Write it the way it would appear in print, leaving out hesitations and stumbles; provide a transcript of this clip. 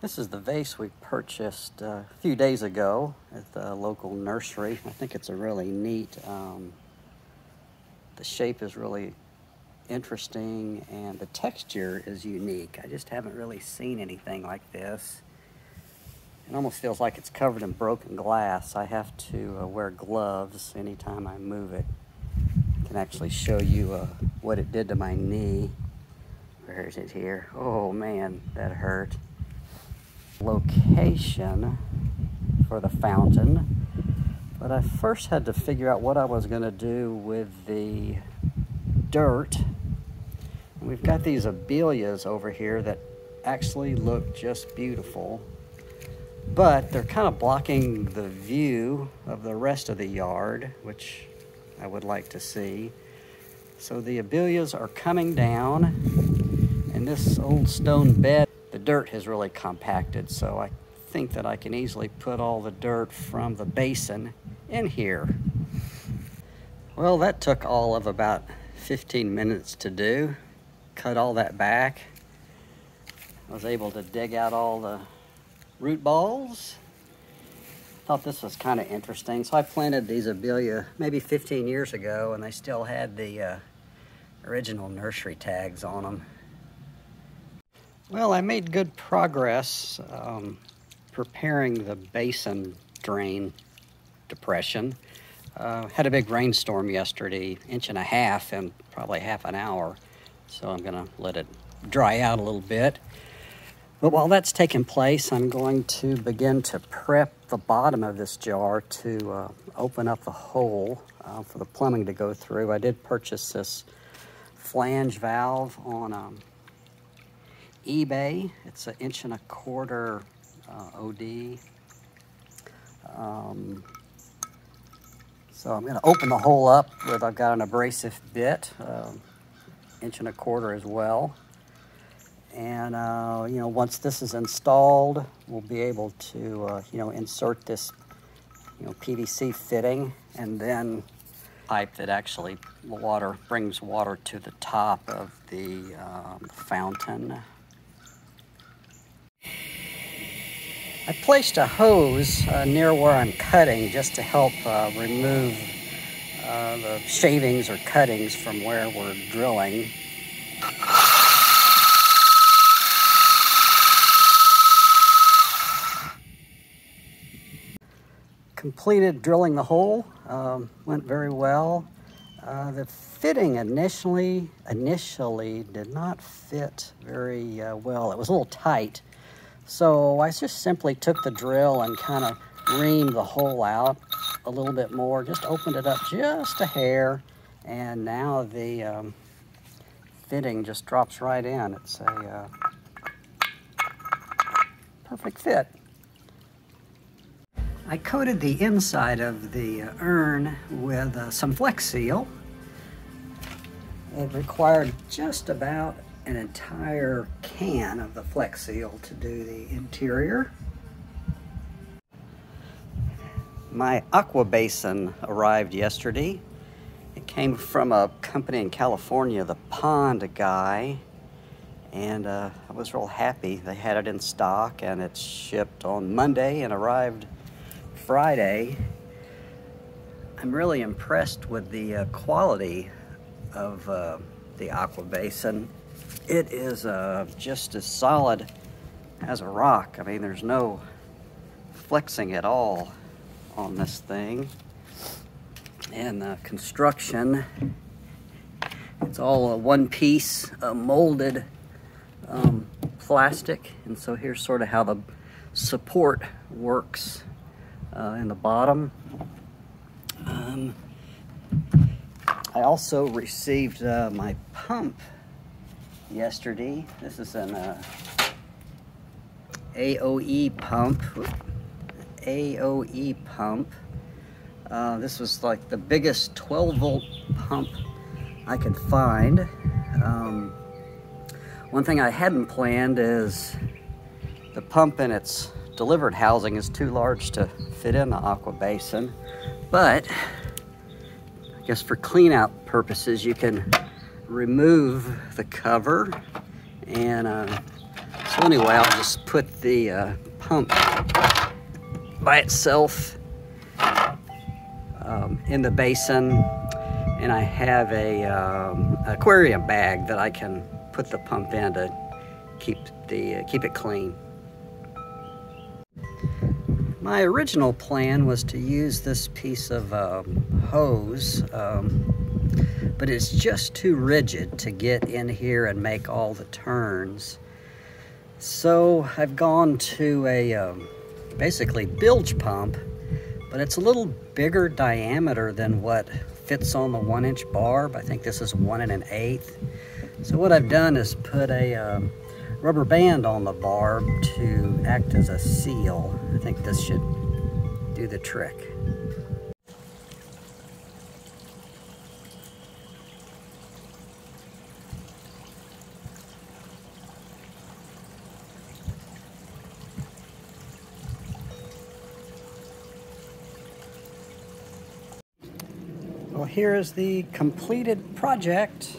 This is the vase we purchased a few days ago at the local nursery. I think it's a really neat, the shape is really interesting and the texture is unique. I just haven't really seen anything like this. It almost feels like it's covered in broken glass. I have to wear gloves anytime I move it. I can actually show you what it did to my knee. Where is it here? Oh man, that hurt. Location for the fountain, but I first had to figure out what I was going to do with the dirt. And we've got these abelias over here that actually look just beautiful, but they're kind of blocking the view of the rest of the yard, which I would like to see. So the abelias are coming down, and this old stone bed, the dirt has really compacted, so I think that I can easily put all the dirt from the basin in here. Well, that took all of about 15 minutes to do. Cut all that back. I was able to dig out all the root balls. Thought this was kind of interesting. So I planted these abelia maybe 15 years ago, and they still had the original nursery tags on them. Well, I made good progress preparing the basin drain depression. Had a big rainstorm yesterday, 1.5 inches in probably half an hour. So I'm gonna let it dry out a little bit. But while that's taking place, I'm going to begin to prep the bottom of this jar to open up the hole for the plumbing to go through. I did purchase this flange valve on eBay. It's 1.25 OD. So I'm gonna open the hole up with, I've got an abrasive bit, 1.25 as well. And, you know, once this is installed, we'll be able to, you know, insert this, you know, PVC fitting, and then pipe that actually brings water to the top of the fountain. I placed a hose near where I'm cutting just to help remove the shavings or cuttings from where we're drilling. Completed drilling the hole, went very well. The fitting initially did not fit very well. It was a little tight. So I just simply took the drill and kind of reamed the hole out a little bit more, just opened it up just a hair, and now the fitting just drops right in. It's a perfect fit. I coated the inside of the urn with some Flex Seal. It required just about an entire can of the Flex Seal to do the interior. My AquaBasin arrived yesterday. It came from a company in California, the Pond Guy, and I was real happy. They had it in stock, and it shipped on Monday and arrived Friday. I'm really impressed with the quality of the AquaBasin. It is just as solid as a rock. I mean, there's no flexing at all on this thing. And the construction, it's all a one-piece molded plastic. And so here's sort of how the support works in the bottom. I also received my pump yesterday. This is an AOE pump. AOE pump. This was like the biggest 12-volt pump I could find. One thing I hadn't planned is the pump in its delivered housing is too large to fit in the AquaBasin, but I guess for clean out purposes you can remove the cover and So anyway, I'll just put the pump by itself in the basin, and I have a aquarium bag that I can put the pump in to keep it clean. My original plan was to use this piece of hose, but it's just too rigid to get in here and make all the turns. So I've gone to a basically bilge pump, but it's a little bigger diameter than what fits on the 1-inch barb. I think this is 1 1/8. So what I've done is put a rubber band on the barb to act as a seal. I think this should do the trick. Well, here is the completed project.